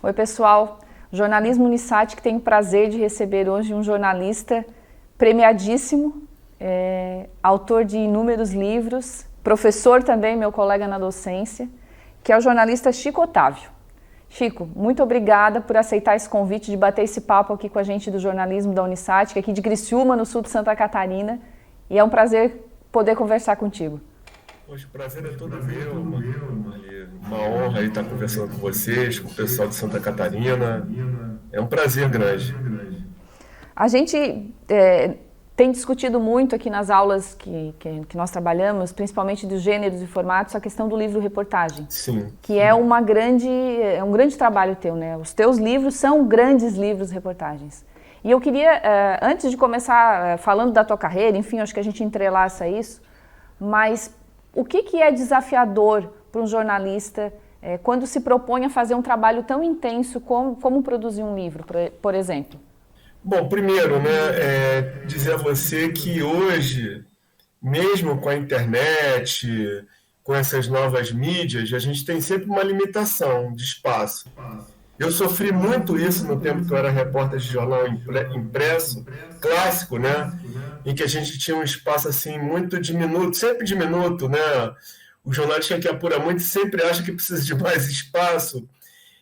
Oi, pessoal. Jornalismo Unisat, que tem o prazer de receber hoje um jornalista premiadíssimo, autor de inúmeros livros, professor também, meu colega na docência, que é o jornalista Chico Otávio. Chico, muito obrigada por aceitar esse convite de bater esse papo aqui com a gente do jornalismo da Unisat, que é aqui de Criciúma, no sul de Santa Catarina, e é um prazer poder conversar contigo. Poxa, o prazer é todo meu, uma honra aí estar conversando com vocês, com o pessoal de Santa Catarina. É um prazer grande. A gente tem discutido muito aqui nas aulas que nós trabalhamos, principalmente dos gêneros e formatos, a questão do livro-reportagem. Sim. Que é um grande trabalho teu, né? Os teus livros são grandes livros-reportagens. E eu queria, antes de começar falando da tua carreira, enfim, acho que a gente entrelaça isso, mas o que é desafiador para um jornalista quando se propõe a fazer um trabalho tão intenso como produzir um livro, por exemplo? Bom, primeiro, né, dizer a você que hoje, mesmo com a internet, com essas novas mídias, a gente tem sempre uma limitação de espaço. Eu sofri muito isso no tempo que eu era repórter de jornal impresso, clássico, né? Em que a gente tinha um espaço assim muito diminuto, sempre diminuto, né? O jornalista que apura muito sempre acha que precisa de mais espaço.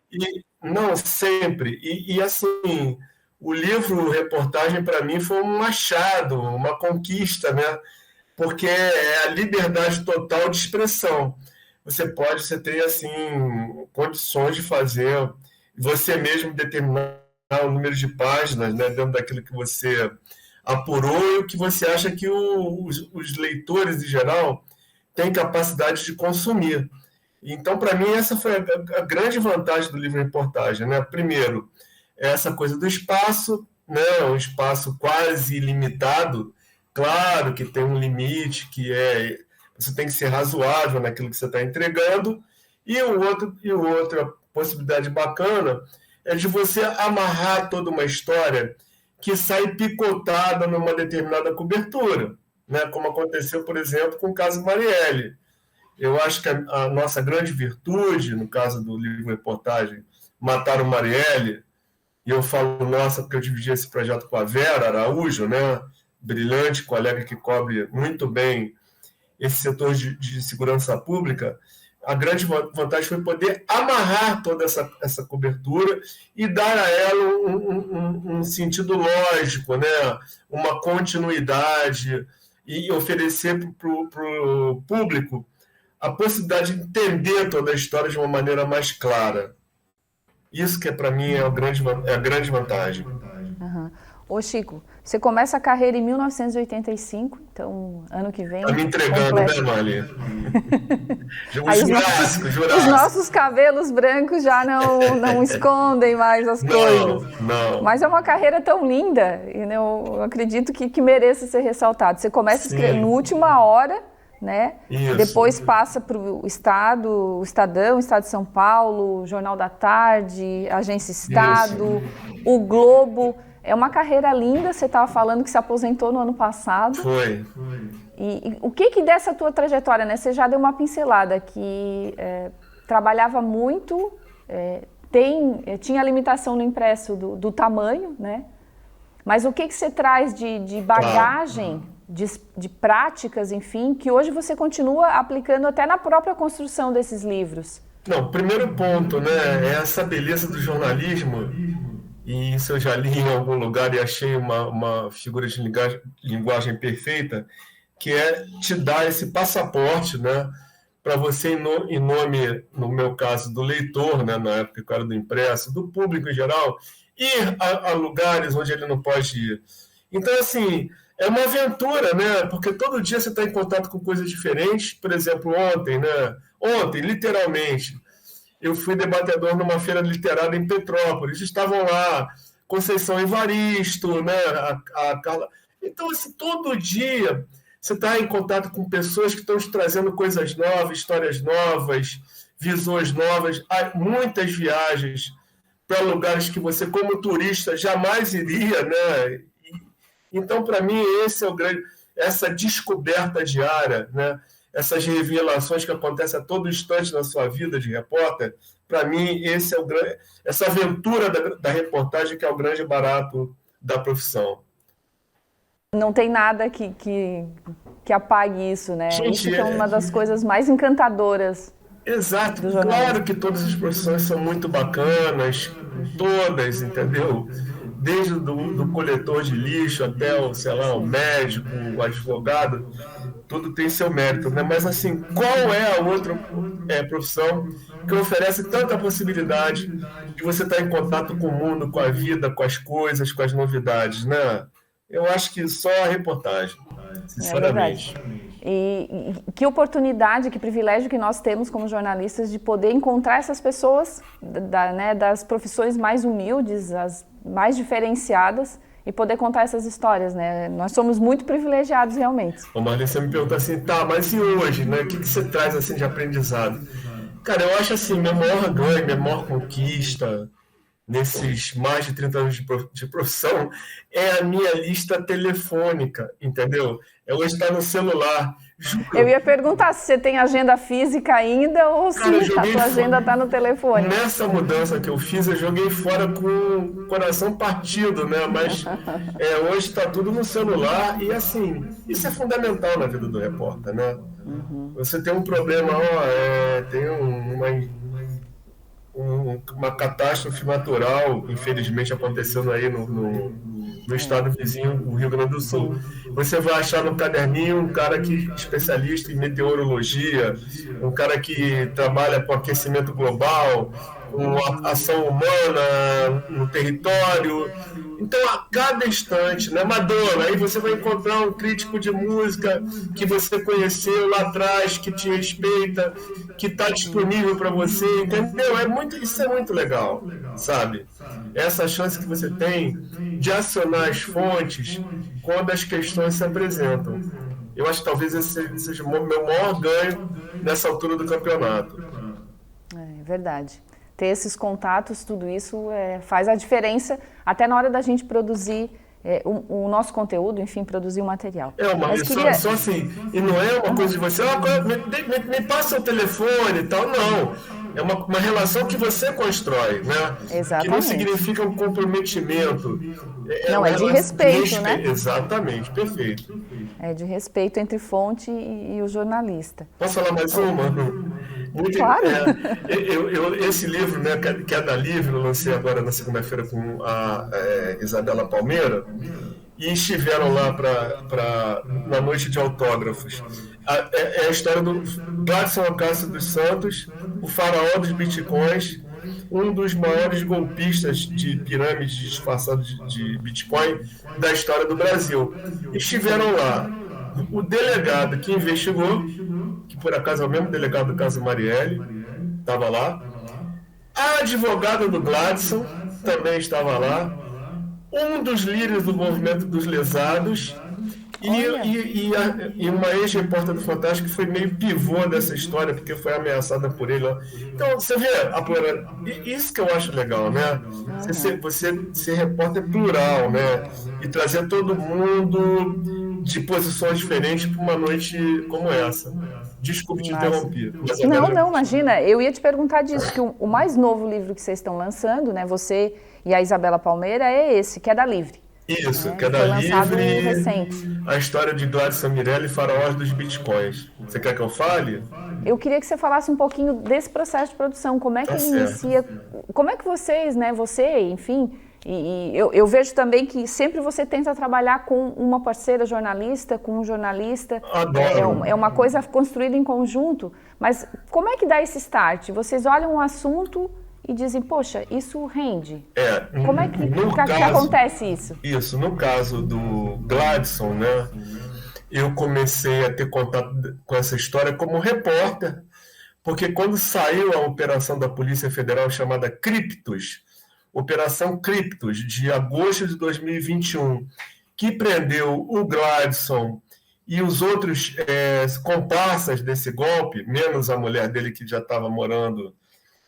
E não sempre. E assim, o livro reportagem para mim foi um achado, uma conquista, né? Porque é a liberdade total de expressão. Você tem assim condições de fazer você mesmo determinar o número de páginas, né, dentro daquilo que você apurou e o que você acha que os leitores, em geral, têm capacidade de consumir. Então, para mim, essa foi a grande vantagem do livro-reportagem, né? Primeiro, essa coisa do espaço, né? Um espaço quase ilimitado. Claro que tem um limite, você tem que ser razoável naquilo que você está entregando, e outra possibilidade bacana é de você amarrar toda uma história que sai picotada numa determinada cobertura, né? Como aconteceu, por exemplo, com o caso Marielle. Eu acho que a nossa grande virtude, no caso do livro-reportagem, Mataram Marielle, e eu falo nossa porque eu dividi esse projeto com a Vera Araújo, né? Brilhante colega que cobre muito bem esse setor de segurança pública. A grande vantagem foi poder amarrar toda essa cobertura e dar a ela um sentido lógico, né? Uma continuidade, e oferecer para o público a possibilidade de entender toda a história de uma maneira mais clara. Isso que para mim é a grande vantagem. Uhum. Ô Chico, você começa a carreira em 1985, então ano que vem... Tá me entregando, né, Marli? Os nossos cabelos brancos já não escondem mais as coisas. Não. Mas é uma carreira tão linda, e eu acredito que mereça ser ressaltado. Você começa a escrever no última hora, né? Isso. Depois passa para o Estado, o Estadão, o Estado de São Paulo, Jornal da Tarde, Agência Estado, o Globo. É uma carreira linda, você estava falando que se aposentou no ano passado. Foi. E o que dessa tua trajetória, né? Você já deu uma pincelada que trabalhava muito, tinha limitação no impresso do tamanho, né? Mas o que você traz de bagagem, de práticas, enfim, que hoje você continua aplicando até na própria construção desses livros? Não, primeiro ponto, né? É essa beleza do jornalismo. E isso eu já li em algum lugar e achei uma figura de linguagem perfeita, que é te dar esse passaporte, né, para você, em nome, no meu caso, do leitor, né, na época que eu era do impresso, do público em geral, ir a lugares onde ele não pode ir. Então, assim, é uma aventura, né, porque todo dia você está em contato com coisas diferentes. Por exemplo, ontem, literalmente, eu fui debatedor numa feira literária em Petrópolis. Estavam lá Conceição Evaristo, né, a Carla. Então, assim, todo dia você está em contato com pessoas que estão te trazendo coisas novas, histórias novas, visões novas. Há muitas viagens para lugares que você, como turista, jamais iria, né? Então, para mim, essa descoberta diária, né? essas revelações que acontecem a todo instante na sua vida de repórter, para mim, essa aventura da reportagem que é o grande barato da profissão. Não tem nada que apague isso, né? Gente, isso que é uma das coisas mais encantadoras. Exato, claro que todas as profissões são muito bacanas, todas, entendeu? Desde do coletor de lixo até o, sei lá, o médico, o advogado, tudo tem seu mérito, né? Mas assim, qual é a outra profissão que oferece tanta possibilidade de você estar em contato com o mundo, com a vida, com as coisas, com as novidades, né? Eu acho que só a reportagem, sinceramente. É verdade. E que oportunidade, que privilégio que nós temos como jornalistas de poder encontrar essas pessoas das profissões mais humildes, as mais diferenciadas, e poder contar essas histórias, né? Nós somos muito privilegiados, realmente. Ô Marlene, você me pergunta assim, tá, mas e hoje, né? O que você traz assim de aprendizado? Cara, eu acho assim, meu maior ganho, minha maior conquista nesses mais de 30 anos de profissão é a minha lista telefônica, entendeu? É hoje estar no celular. Juro. Eu ia perguntar se você tem agenda física ainda ou se a tua agenda está no telefone. Nessa mudança que eu fiz, eu joguei fora com o coração partido, né? Mas hoje está tudo no celular e, assim, isso é fundamental na vida do repórter, né? Uhum. Você tem um problema, tem uma catástrofe natural, infelizmente, acontecendo aí no estado vizinho, o Rio Grande do Sul. Você vai achar no caderninho um cara que é especialista em meteorologia, um cara que trabalha com aquecimento global, com ação humana no território. Então, a cada instante, né, Madonna, aí você vai encontrar um crítico de música que você conheceu lá atrás, que te respeita, que está disponível para você, entendeu? Isso é muito legal, sabe? Essa chance que você tem de acionar as fontes quando as questões se apresentam. Eu acho que talvez esse seja o meu maior ganho nessa altura do campeonato. É verdade. Ter esses contatos, tudo isso faz a diferença até na hora da gente produzir o nosso conteúdo, enfim, produzir o material. Só assim, e não é uma coisa de você, me passa o telefone e tal, não. É uma relação que você constrói, né? Exatamente. Que não significa um comprometimento. Não, é de respeito, né? Exatamente, perfeito. É de respeito entre fonte e o jornalista. Posso falar mais uma? Claro. Esse livro, né, que é da Livre, eu lancei agora na segunda-feira com a Isabela Palmeira, e estiveram lá na noite de autógrafos. É a história do Gladson Acácio dos Santos, o faraó dos bitcoins, um dos maiores golpistas de pirâmide disfarçado de Bitcoin da história do Brasil. Estiveram lá o delegado que investigou, que por acaso é o mesmo delegado do caso Marielle, estava lá, a advogada do Gladson também estava lá, um dos líderes do movimento dos lesados e uma ex-repórter do Fantástico que foi meio pivô dessa história, porque foi ameaçada por ele. Então, você vê, isso que eu acho legal, né? Você ser repórter plural, né? E trazer todo mundo de posições diferentes para uma noite como essa. Desculpe te interromper. Não, imagina. Eu ia te perguntar disso, que o mais novo livro que vocês estão lançando, né? Você e a Isabela Palmeira, é esse, que é da Livre. Isso, que é da Livre, recente. A história de Gladson Mirelli e faraós dos bitcoins. Você quer que eu fale? Eu queria que você falasse um pouquinho desse processo de produção, como é que ele inicia, como é que vocês, né, você, enfim, e eu vejo também que sempre você tenta trabalhar com uma parceira jornalista, com um jornalista. Adoro. É uma coisa construída em conjunto, mas como é que dá esse start? Vocês olham um assunto e dizem, poxa, isso rende. Como é que acontece isso? Isso, no caso do Gladson, né, eu comecei a ter contato com essa história como repórter, porque quando saiu a operação da Polícia Federal chamada Criptos, Operação Criptos, de agosto de 2021, que prendeu o Gladson e os outros comparsas desse golpe, menos a mulher dele que já estava morando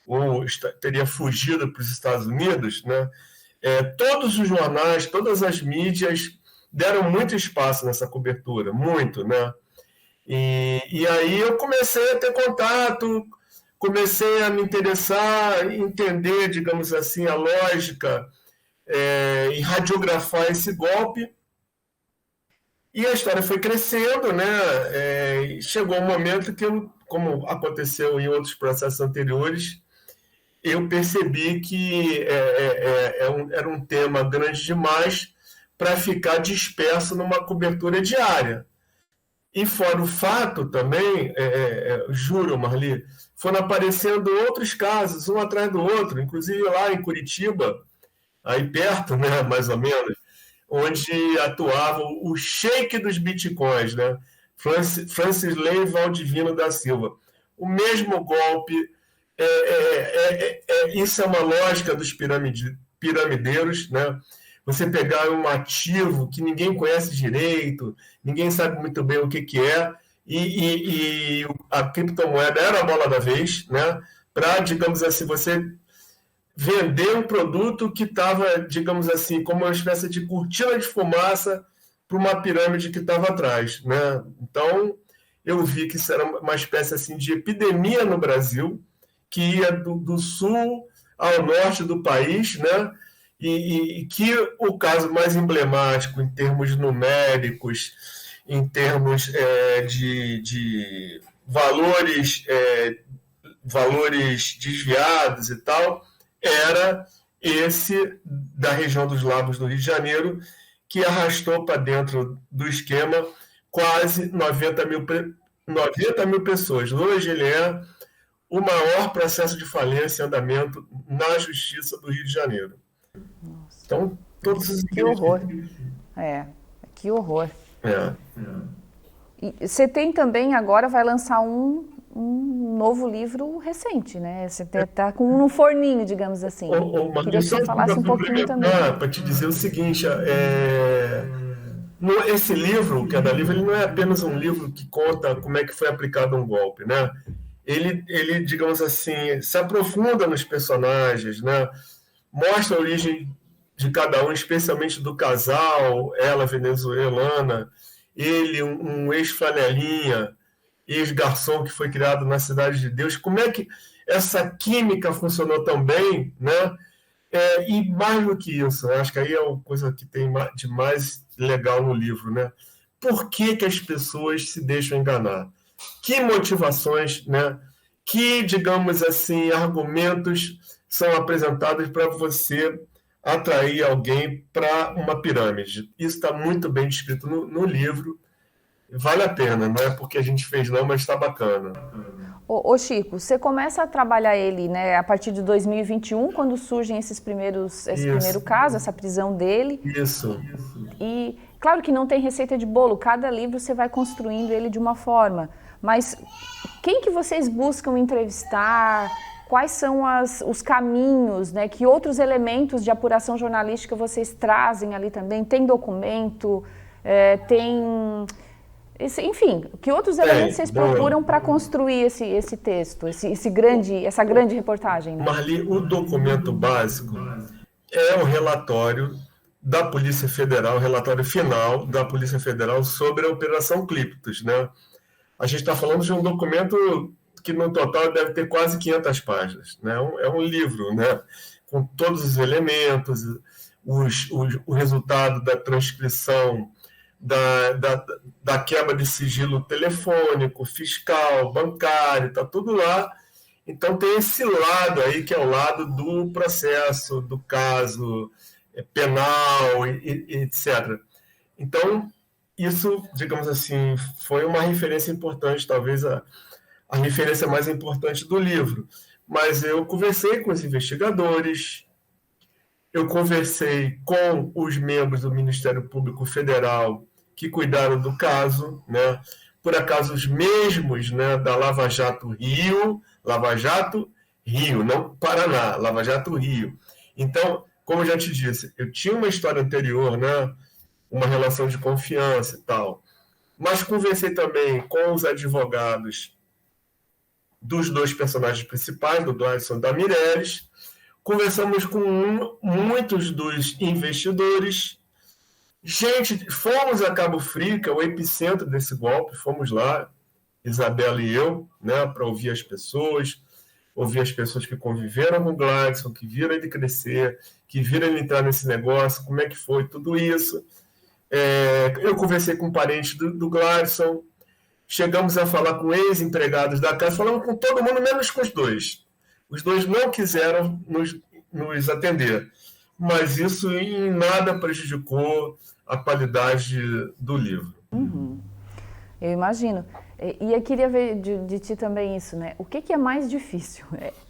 ou teria fugido para os Estados Unidos, né? Todos os jornais, todas as mídias deram muito espaço nessa cobertura, muito, né? E aí eu comecei a ter contato, comecei a me interessar, entender, digamos assim, a lógica, e radiografar esse golpe. E a história foi crescendo, né? Chegou um momento que eu, como aconteceu em outros processos anteriores, eu percebi que era um tema grande demais para ficar disperso numa cobertura diária. E fora o fato também, juro, Marli, foram aparecendo outros casos, um atrás do outro, inclusive lá em Curitiba, aí perto, né, mais ou menos, onde atuava o sheik dos bitcoins, né, Francisley Valdivino da Silva. O mesmo golpe, isso é uma lógica dos piramideiros, né? Você pegar um ativo que ninguém conhece direito, ninguém sabe muito bem o que é, e a criptomoeda era a bola da vez, né? Para, digamos assim, você vender um produto que estava, digamos assim, como uma espécie de cortina de fumaça para uma pirâmide que estava atrás, né? Então, eu vi que isso era uma espécie assim de epidemia no Brasil, que ia do sul ao norte do país, né? E que o caso mais emblemático em termos numéricos, em termos de valores, valores desviados e tal, era esse da região dos Lagos do Rio de Janeiro, que arrastou para dentro do esquema quase 90 mil pessoas. Hoje ele é o maior processo de falência em andamento na Justiça do Rio de Janeiro. Nossa. Então, todos os Que horror. Que horror. E você tem também, agora vai lançar um novo livro recente, né? Você está com um no forninho, digamos assim. Queria que você falasse um pouquinho também. Para te dizer o seguinte, esse livro, o Queda Livre, ele não é apenas um livro que conta como é que foi aplicado um golpe, né? Ele, digamos assim, se aprofunda nos personagens, né? Mostra a origem de cada um, especialmente do casal, ela venezuelana, ele, um ex-flanelinha, ex-garçom que foi criado na Cidade de Deus. Como é que essa química funcionou tão bem, né? E mais do que isso, acho que aí é uma coisa que tem de mais legal no livro, né? Por que as pessoas se deixam enganar? Que motivações, né? Que, digamos assim, argumentos são apresentados para você atrair alguém para uma pirâmide? Isso está muito bem descrito no livro. Vale a pena, não é porque a gente fez não, mas está bacana. Ô Chico, você começa a trabalhar ele, né, a partir de 2021, quando surgem esse primeiro caso, essa prisão dele. Isso. E claro que não tem receita de bolo, cada livro você vai construindo ele de uma forma, mas quem que vocês buscam entrevistar? Quais são os caminhos, né, que outros elementos de apuração jornalística vocês trazem ali também? Tem documento, enfim, que outros elementos vocês procuram para construir esse texto, essa grande reportagem? Né? Marli, o documento básico é o relatório da Polícia Federal, o relatório final da Polícia Federal sobre a Operação Cliptos, né? A gente está falando de um documento que no total deve ter quase 500 páginas, né? É um livro, né? Com todos os elementos, o resultado da transcrição, da quebra de sigilo telefônico, fiscal, bancário, está tudo lá. Então tem esse lado aí, que é o lado do processo, do caso penal, etc. Então, isso, digamos assim, foi uma referência importante, talvez a referência mais importante do livro. Mas eu conversei com os investigadores, eu conversei com os membros do Ministério Público Federal que cuidaram do caso, né? Por acaso os mesmos, né, da Lava Jato Rio, não Paraná, Lava Jato Rio. Então, como eu já te disse, eu tinha uma história anterior, né, uma relação de confiança e tal, mas conversei também com os advogados dos dois personagens principais, do Gladson e da Mireles. Conversamos com muitos dos investidores. Gente, fomos a Cabo Frio, que é o epicentro desse golpe, fomos lá, Isabela e eu, né, para ouvir as pessoas que conviveram com o Gladson, que viram ele crescer, que viram ele entrar nesse negócio, como é que foi tudo isso. Eu conversei com parentes do Gladson, chegamos a falar com ex-empregados da casa, falamos com todo mundo, menos com os dois. Os dois não quiseram nos atender, mas isso em nada prejudicou a qualidade do livro. Uhum. Eu imagino. E eu queria ver de ti também isso, né? O que é mais difícil?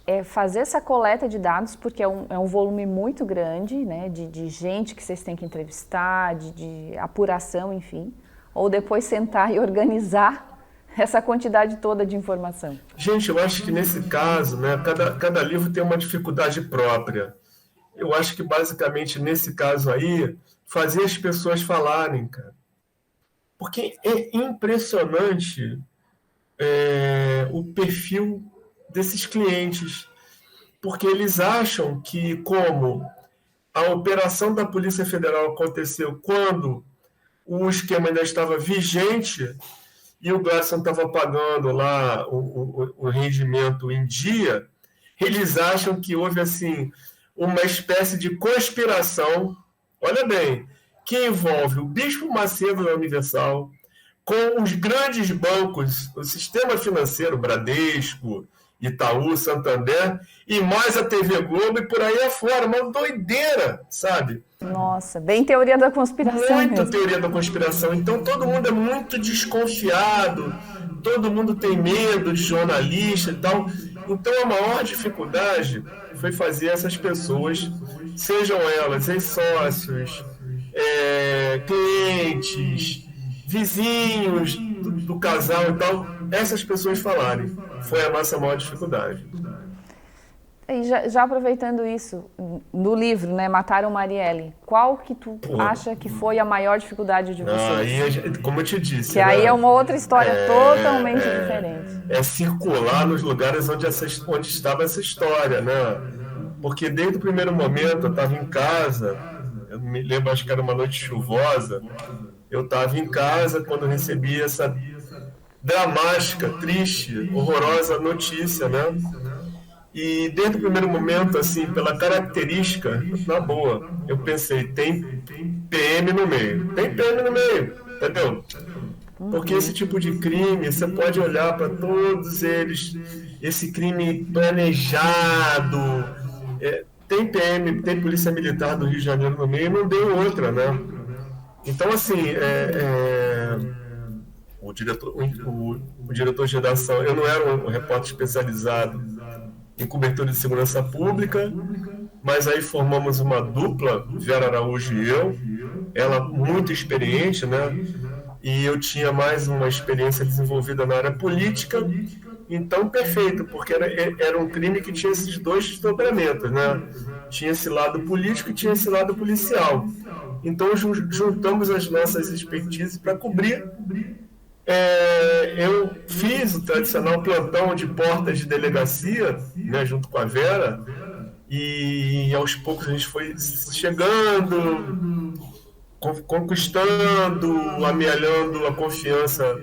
É fazer essa coleta de dados, porque é um volume muito grande, né? De gente que vocês têm que entrevistar, de apuração, enfim. Ou depois sentar e organizar essa quantidade toda de informação? Gente, eu acho que nesse caso, né, cada livro tem uma dificuldade própria. Eu acho que basicamente nesse caso aí, fazer as pessoas falarem, cara. Porque é impressionante o perfil desses clientes. Porque eles acham que, como a operação da Polícia Federal aconteceu quando o esquema ainda estava vigente e o Gladson estava pagando lá o rendimento em dia, eles acham que houve assim uma espécie de conspiração, olha bem, que envolve o Bispo Macedo da Universal, com os grandes bancos, o sistema financeiro, Bradesco, Itaú, Santander, e mais a TV Globo e por aí afora. Uma doideira, sabe? Nossa, bem teoria da conspiração Muito mesmo. teoria da conspiração. Então todo mundo é muito desconfiado, todo mundo tem medo de jornalista e tal. Então a maior dificuldade foi fazer essas pessoas, sejam elas ex-sócios, clientes, vizinhos do casal e tal, essas pessoas falarem. Foi a nossa maior dificuldade. E já aproveitando isso, no livro, né, Mataram Marielle, qual que tu acha que foi a maior dificuldade de vocês? Aí, como eu te disse... Que aí é uma outra história totalmente diferente. É circular nos lugares onde estava essa história, né? Porque desde o primeiro momento eu estava em casa, eu me lembro, acho que era uma noite chuvosa, eu estava em casa quando recebi essa dramática, triste, horrorosa notícia, né? E desde o primeiro momento, assim, pela característica, na boa, eu pensei, tem PM no meio. Tem PM no meio, entendeu? Porque esse tipo de crime, você pode olhar para todos eles, esse crime planejado, tem PM, tem Polícia Militar do Rio de Janeiro no meio, não deu outra, né? Então, assim, o diretor de redação, eu não era um repórter especializado em cobertura de segurança pública, mas aí formamos uma dupla, Vera Araújo e eu, ela muito experiente, né? E eu tinha mais uma experiência desenvolvida na área política, então perfeito, porque era um crime que tinha esses dois desdobramentos, né? Tinha esse lado político e tinha esse lado policial. Então juntamos as nossas expertises para cobrir. Eu fiz o tradicional plantão de portas de delegacia, né, junto com a Vera, e aos poucos a gente foi chegando, conquistando, amealhando a confiança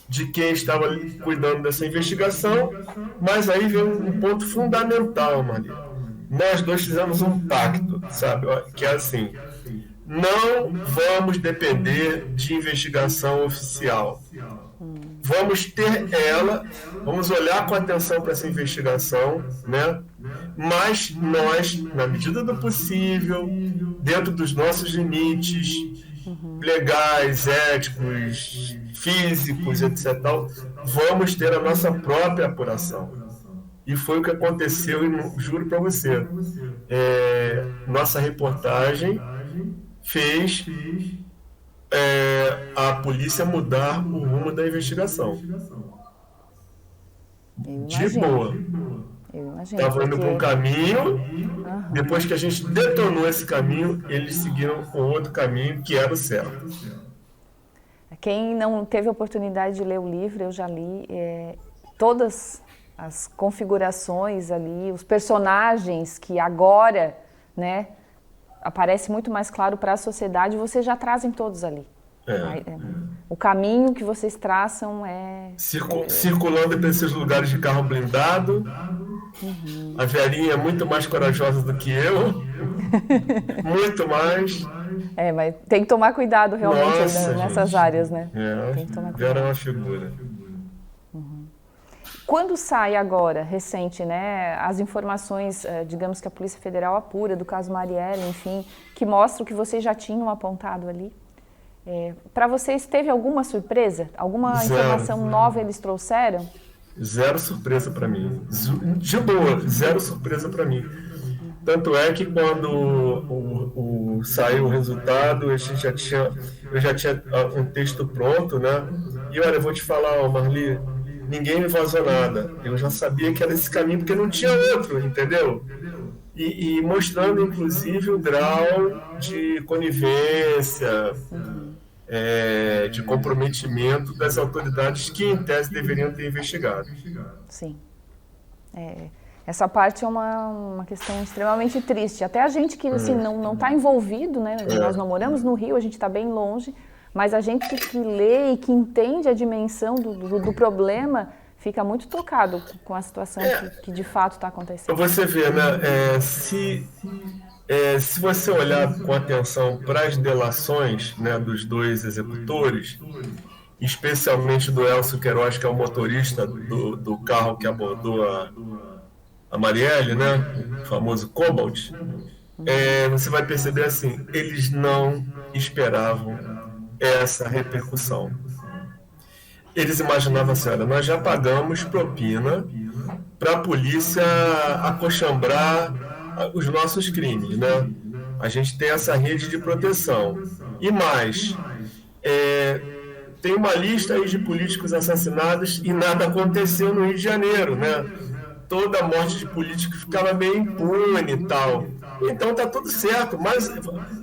de quem estava cuidando dessa investigação, mas aí veio um ponto fundamental, Maria. Nós dois fizemos um pacto, sabe, que é assim: não vamos depender de investigação oficial. Vamos ter ela, vamos olhar com atenção para essa investigação, né? Mas nós, na medida do possível, dentro dos nossos limites legais, éticos, físicos, etc., vamos ter a nossa própria apuração. E foi o que aconteceu, e juro para você, nossa reportagem fez a polícia mudar o rumo da investigação. De boa. Estavam indo para um caminho, depois que a gente detonou esse caminho, eles seguiram o outro caminho, que era o certo. Quem não teve a oportunidade de ler o livro, eu já li todas as configurações ali, os personagens que agora, né, aparece muito mais claro para a sociedade, vocês já trazem todos ali. o caminho que vocês traçam é... Circulando para esses lugares de carro blindado. A Verinha é muito mais corajosa do que eu. Muito mais. Mas tem que tomar cuidado realmente. Nossa, nessas gente. áreas, né? Tem que tomar cuidado. Vera é uma figura. Quando sai agora, recente, né, as informações, digamos que a Polícia Federal apura do caso Marielle, enfim, que mostram que vocês já tinham apontado ali, para vocês teve alguma surpresa? Alguma informação nova eles trouxeram? Zero surpresa para mim. De boa, zero surpresa para mim. Tanto é que quando saiu o resultado, eu já tinha um texto pronto, né? E olha, eu vou te falar, Marli, ninguém me vazou nada. Eu já sabia que era esse caminho, porque não tinha outro, entendeu? E mostrando, inclusive, o grau de conivência, de comprometimento das autoridades que, em tese, deveriam ter investigado. Sim. Essa parte é uma questão extremamente triste. Até a gente que assim, não está envolvido, né? Nós não moramos no Rio, a gente está bem longe, mas a gente que lê e que entende a dimensão do problema fica muito tocado com a situação que de fato está acontecendo. Você vê, né? Se você olhar com atenção para as delações, né, dos dois executores, especialmente do Elcio Queiroz, que é o motorista do carro que abordou a Marielle, né, o famoso Cobalt, você vai perceber assim, eles não esperavam essa repercussão. Eles imaginavam assim, olha, nós já pagamos propina para a polícia acochambrar os nossos crimes, né? A gente tem essa rede de proteção. E mais, tem uma lista aí de políticos assassinados e nada aconteceu no Rio de Janeiro, né? Toda morte de político ficava meio impune e tal. Então tá tudo certo, mas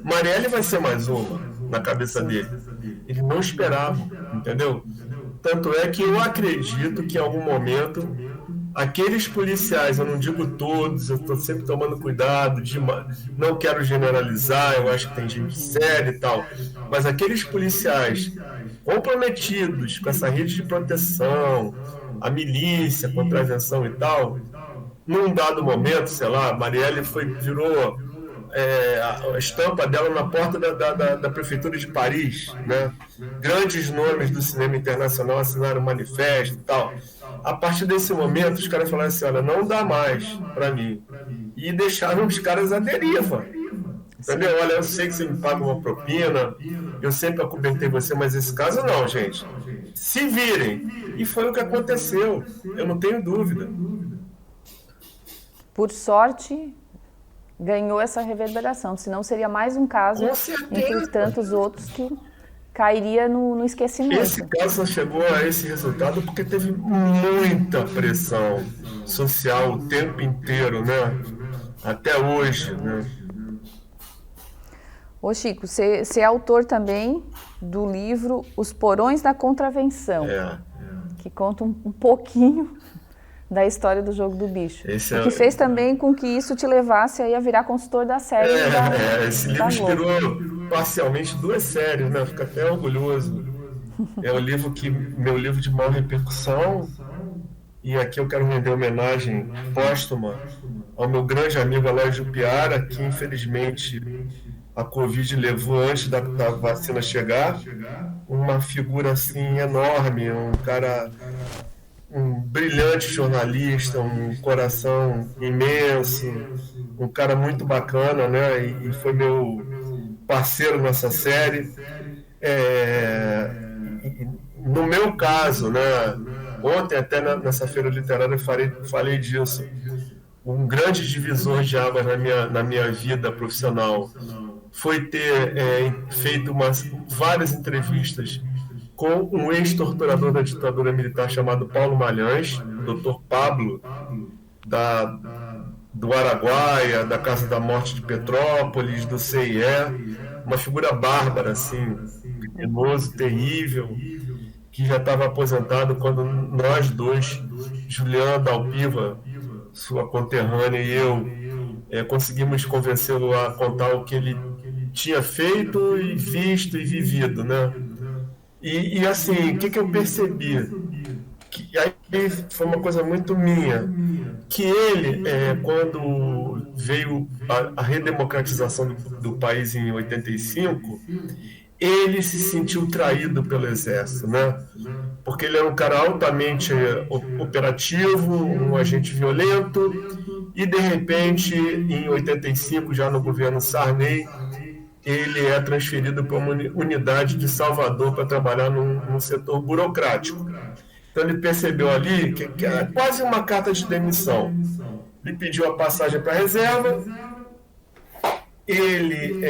Marielle vai ser mais uma na cabeça dele. Eles não esperavam, entendeu? Tanto é que eu acredito que em algum momento aqueles policiais, eu não digo todos, eu estou sempre tomando cuidado, não quero generalizar, eu acho que tem gente séria e tal, mas aqueles policiais comprometidos com essa rede de proteção, a milícia, contravenção e tal, num dado momento, sei lá, Marielle virou a estampa dela na porta da prefeitura de Paris, né? Grandes nomes do cinema internacional assinaram um manifesto e tal. A partir desse momento, os caras falaram assim, olha, não dá mais para mim. E deixaram os caras à deriva. Entendeu? Olha, eu sei que você me paga uma propina, eu sempre acobertei você, mas esse caso não, gente. Se virem. E foi o que aconteceu, eu não tenho dúvida. Por sorte, ganhou essa reverberação, senão seria mais um caso entre tantos outros que cairia no esquecimento. Esse caso só chegou a esse resultado porque teve muita pressão social o tempo inteiro, né? Até hoje, né? Ô Chico, você é autor também do livro Os Porões da Contravenção, que conta um pouquinho da história do Jogo do Bicho. O que fez também com que isso te levasse aí a virar consultor da série. Esse livro inspirou parcialmente 2 séries, né? Fico até orgulhoso. É o livro meu livro de maior repercussão, e aqui eu quero render homenagem póstuma ao meu grande amigo Aloysio Piara, que infelizmente a Covid levou antes da vacina chegar. Uma figura assim enorme, um cara, um brilhante jornalista, um coração imenso, um cara muito bacana, né? E foi meu parceiro nessa série. No meu caso, né? Ontem até nessa feira literária eu falei disso. Um grande divisor de águas na minha vida profissional foi ter feito várias entrevistas com um ex-torturador da ditadura militar chamado Paulo Malhães, Dr. Pablo, do Araguaia, da Casa da Morte de Petrópolis, do CIE, uma figura bárbara, assim, criminoso, terrível, que já estava aposentado quando nós dois, Juliana Dalpiva, sua conterrânea, e eu, conseguimos convencê-lo a contar o que ele tinha feito e visto e vivido, né? E assim, o que eu percebi? Que aí foi uma coisa muito minha, que ele, quando veio a redemocratização do país em 85, ele se sentiu traído pelo exército, né? Porque ele era um cara altamente operativo, um agente violento, e de repente, em 85, já no governo Sarney, ele é transferido para uma unidade de Salvador para trabalhar num setor burocrático. Então ele percebeu ali que era quase uma carta de demissão. Ele pediu a passagem para a reserva, ele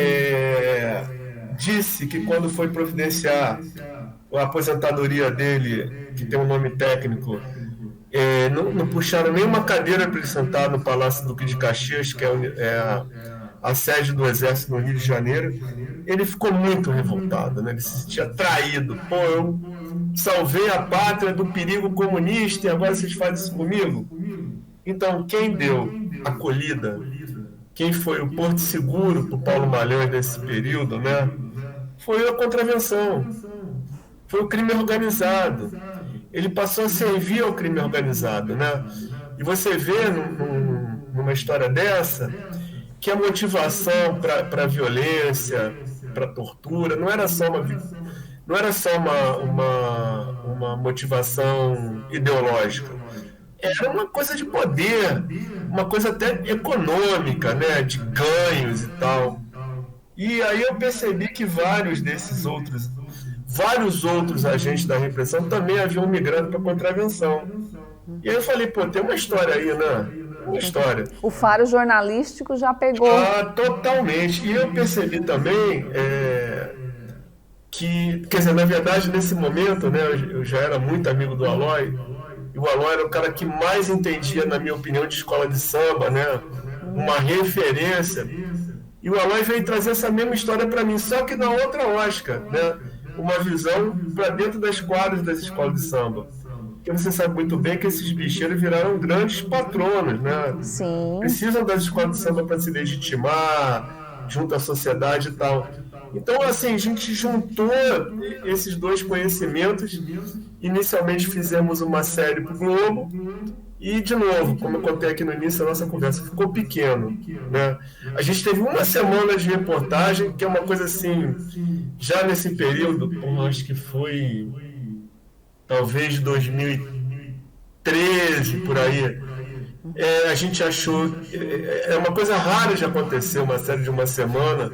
disse que quando foi providenciar a aposentadoria dele, que tem um nome técnico, não puxaram nenhuma cadeira para ele sentar no Palácio Duque de Caxias, que é a sede do Exército no Rio de Janeiro. Ele ficou muito revoltado, né? Ele se sentia traído. Pô, eu salvei a pátria do perigo comunista e agora vocês fazem isso comigo? Então, quem deu acolhida, quem foi o porto seguro para o Paulo Malhães nesse período, né? Foi a contravenção, foi o crime organizado. Ele passou a servir ao crime organizado, né? E você vê numa história dessa que a motivação para a violência, para a tortura, não era só uma motivação ideológica. Era uma coisa de poder, uma coisa até econômica, né? De ganhos e tal. E aí eu percebi que vários outros agentes da repressão também haviam migrado para a contravenção. E aí eu falei, pô, tem uma história aí, né? Uma história. O faro jornalístico já pegou. Totalmente. E eu percebi também que, quer dizer, na verdade, nesse momento, né, eu já era muito amigo do Aloy, e o Aloy era o cara que mais entendia, na minha opinião, de escola de samba, né? Uma referência. E o Aloy veio trazer essa mesma história para mim, só que na outra ótica, né? Uma visão para dentro das quadras das escolas de samba. Porque você sabe muito bem que esses bicheiros viraram grandes patronos, né? Sim. Precisam das escolas de samba para se legitimar junto à sociedade e tal. Então, assim, a gente juntou esses dois conhecimentos. Inicialmente fizemos uma série para o Globo e, de novo, como eu contei aqui no início da nossa conversa, ficou pequeno, né? A gente teve uma semana de reportagem, que é uma coisa assim, já nesse período, acho que foi talvez 2013, por aí, a gente achou, é uma coisa rara de acontecer, uma série de uma semana,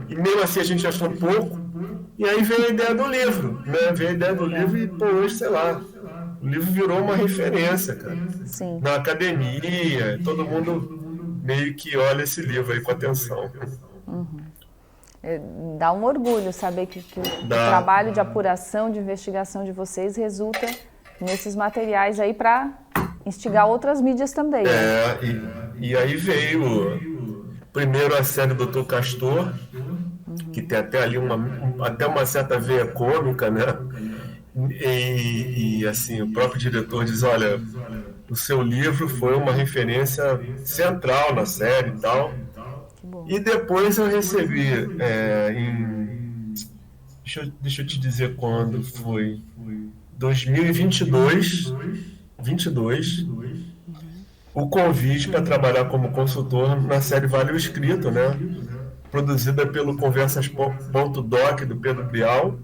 e mesmo assim a gente achou pouco, e aí veio a ideia do livro, né? Veio a ideia do livro e, pô, hoje, sei lá, o livro virou uma referência, cara. Sim. Na academia, todo mundo meio que olha esse livro aí com atenção. Dá um orgulho saber que o trabalho de apuração, de investigação de vocês resulta nesses materiais aí para instigar outras mídias também. E aí veio primeiro a série Dr. Castor, que tem até ali até uma certa veia cômica, né? E assim, o próprio diretor diz, olha, o seu livro foi uma referência central na série e tal. E depois eu recebi, deixa eu te dizer quando foi, 2022, o convite para trabalhar como consultor na série Vale o Escrito, né? Produzida pelo Conversas.doc do Pedro Bial,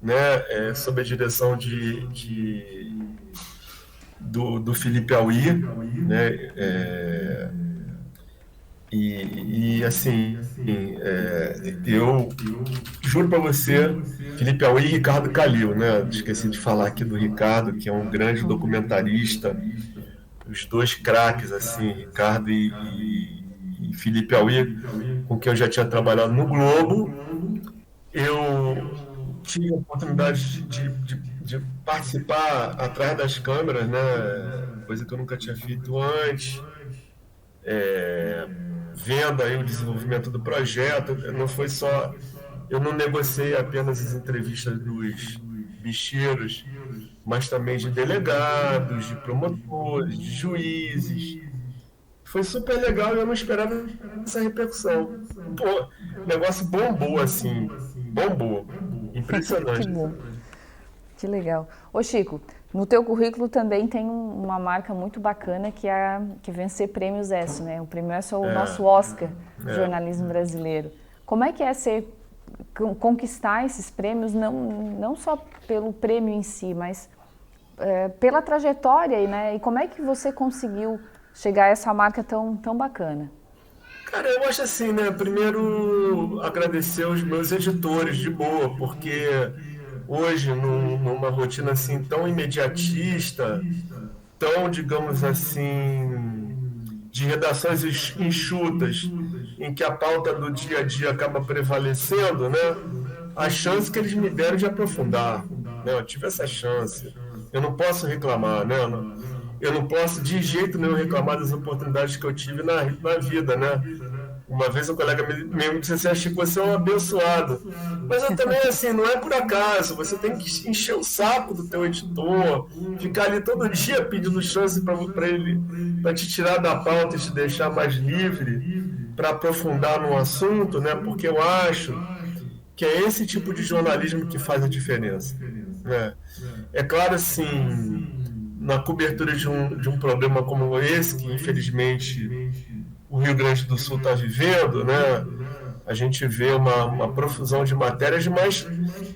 né? Sob a direção do Felipe Auí, né? E assim, eu juro para você, Felipe Auí e Ricardo Calil, né? Esqueci de falar aqui do Ricardo, que é um grande documentarista, os dois craques, assim, Ricardo e Felipe Auí, com quem eu já tinha trabalhado no Globo. Eu tive a oportunidade de participar atrás das câmeras, né? Coisa que eu nunca tinha feito antes. Vendo aí o desenvolvimento do projeto, não foi só, eu não negociei apenas as entrevistas dos bicheiros, mas também de delegados, de promotores, de juízes. Foi super legal e eu não esperava essa repercussão. Pô, o negócio bombou assim, bombou, impressionante. Que bom. Que legal. Ô Chico, no teu currículo também tem uma marca muito bacana que vencer prêmios ESSO, né? O prêmio ESSO é o nosso Oscar de jornalismo brasileiro. Como é que é conquistar esses prêmios, não só pelo prêmio em si, mas pela trajetória, né? E como é que você conseguiu chegar a essa marca tão bacana? Cara, eu acho assim, né? Primeiro, agradecer aos meus editores, de boa, porque hoje, numa rotina assim tão imediatista, tão, digamos assim, de redações enxutas, em que a pauta do dia a dia acaba prevalecendo, né? A chance que eles me deram de aprofundar, né? Eu tive essa chance. Eu não posso reclamar, né? Eu não posso de jeito nenhum reclamar das oportunidades que eu tive na vida, né? Uma vez um colega me disse assim: Chico, você é um abençoado. Mas eu também, assim, não é por acaso. Você tem que encher o saco do teu editor, ficar ali todo dia pedindo chance para ele, para te tirar da pauta e te deixar mais livre para aprofundar no assunto, né? Porque eu acho que é esse tipo de jornalismo que faz a diferença, né? É claro, assim, na cobertura de um problema como esse, que infelizmente o Rio Grande do Sul está vivendo, né? A gente vê uma profusão de matérias, mas,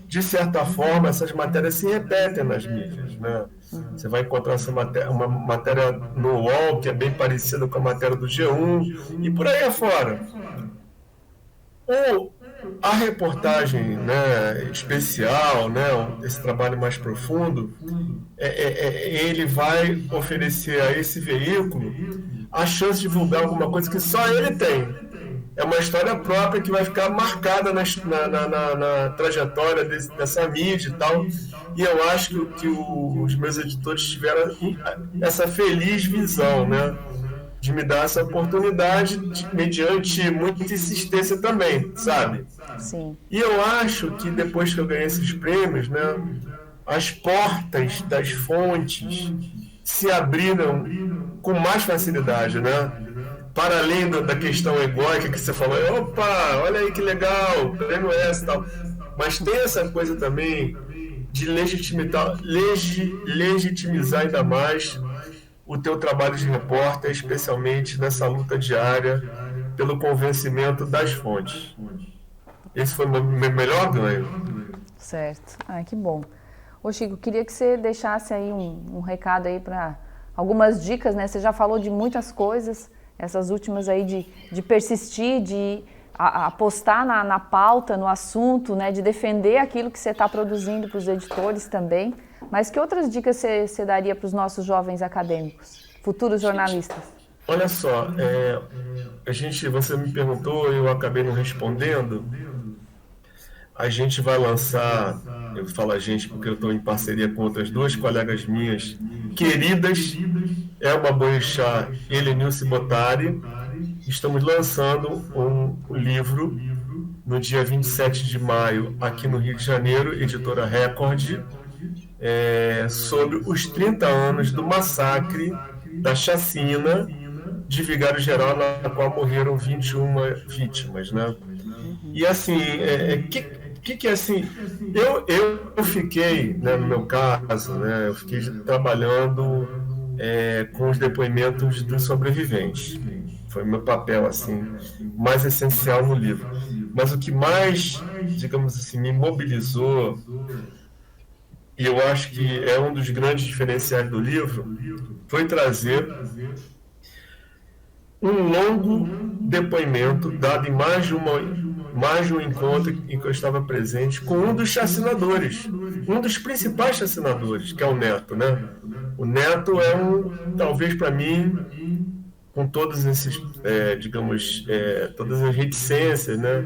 de certa forma, essas matérias se repetem nas mídias, né? Você vai encontrar uma matéria no UOL, que é bem parecida com a matéria do G1, e por aí afora. Ou a reportagem, né, especial, né, esse trabalho mais profundo, ele vai oferecer a esse veículo a chance de divulgar alguma coisa que só ele tem. É uma história própria que vai ficar marcada na trajetória dessa mídia e tal. E eu acho que os meus editores tiveram essa feliz visão, né, de me dar essa oportunidade mediante muita insistência também, sabe? Sim. E eu acho que depois que eu ganhei esses prêmios, né, as portas das fontes se abriram com mais facilidade, né? Para além da questão egóica que você falou, opa, olha aí que legal, prêmio esse e tal. Mas tem essa coisa também de legitimizar ainda mais o teu trabalho de repórter, especialmente nessa luta diária pelo convencimento das fontes. Esse foi o meu melhor ganho. Certo. Que bom. Ô Chico, queria que você deixasse aí um recado aí para algumas dicas, né? Você já falou de muitas coisas, essas últimas aí de persistir, de apostar na pauta, no assunto, né? De defender aquilo que você está produzindo para os editores também. Mas que outras dicas você daria para os nossos jovens acadêmicos, futuros jornalistas? Olha só, você me perguntou e eu acabei não respondendo. A gente vai lançar, eu falo a gente porque eu estou em parceria com outras duas colegas minhas queridas, Elba Boechat e Helenilce Bottari. Estamos lançando um livro no dia 27 de maio, aqui no Rio de Janeiro, editora Record, sobre os 30 anos do massacre, da chacina de Vigário Geral, na qual morreram 21 vítimas, né? E assim, que assim, eu fiquei, né, no meu caso, né, eu fiquei trabalhando com os depoimentos dos sobreviventes. Foi meu papel, assim, mais essencial no livro. Mas o que mais, digamos assim, me mobilizou, e eu acho que é um dos grandes diferenciais do livro, foi trazer um longo depoimento dado em mais de um encontro em que eu estava presente com um dos chacinadores, um dos principais chacinadores, que é o Neto, né? O Neto talvez para mim, com todos esses, todas as reticências, né?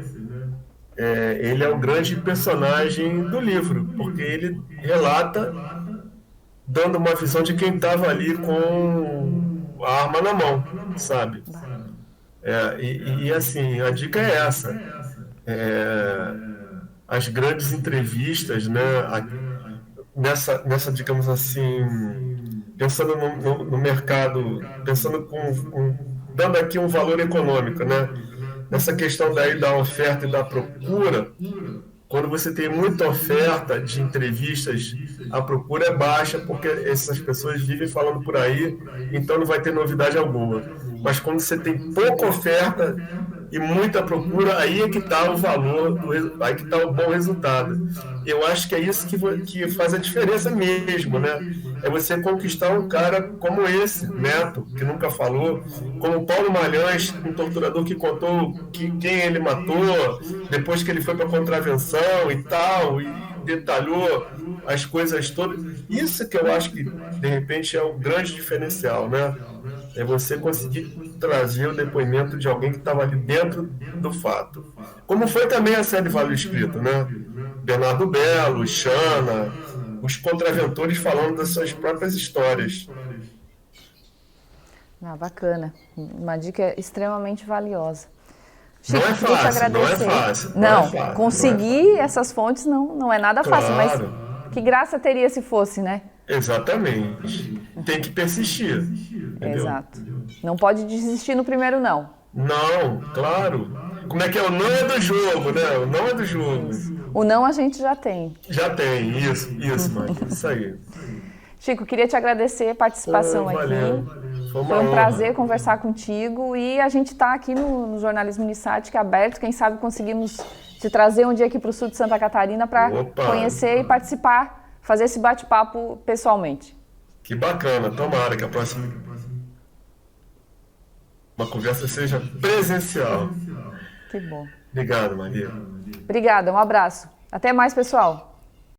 Ele é o grande personagem do livro, porque ele relata dando uma visão de quem estava ali com a arma na mão, sabe? E assim, a dica é essa. As grandes entrevistas, né, nessa, digamos assim, pensando no mercado, pensando dando aqui um valor econômico, né? Nessa questão daí da oferta e da procura, Quando você tem muita oferta de entrevistas, a procura é baixa, porque essas pessoas vivem falando por aí, então não vai ter novidade alguma. Mas quando você tem pouca oferta e muita procura, aí é que está o valor, aí que está o bom resultado. Eu acho que é isso que faz a diferença mesmo, né? É você conquistar um cara como esse, Neto, que nunca falou, como Paulo Malhães, um torturador que contou quem ele matou, depois que ele foi para a contravenção e tal, e detalhou as coisas todas. Isso que eu acho que, de repente, é o grande diferencial, né? É você conseguir trazer o depoimento de alguém que estava ali dentro do fato. Como foi também a série Vale do Escrito, né? Bernardo Belo, Xana, os contraventores falando das suas próprias histórias. Ah, bacana. Uma dica extremamente valiosa. Não Chico, é queria te fácil, não é agradecer. fácil, não é Não, fácil, não é conseguir fácil. essas fontes não é nada fácil, mas Claro, que graça teria se fosse, né? exatamente. Tem que persistir, entendeu? Exato. Não pode desistir no primeiro não. Não, claro. Como é que é? O não é do jogo, né? O não é do jogo. Isso. O não a gente já tem. Já tem, isso, Mike, isso aí. Chico, queria te agradecer a participação Valeu. aqui. Foi uma Foi um prazer honra. conversar contigo e a gente está aqui no Jornalismo Unisat, que é aberto. Quem sabe conseguimos te trazer um dia aqui para o sul de Santa Catarina para Opa, conhecer e participar, fazer esse bate-papo pessoalmente. que bacana. Tomara que a próxima uma conversa seja presencial. Que bom. Obrigado, Maria. Obrigada, um abraço. Até mais, pessoal.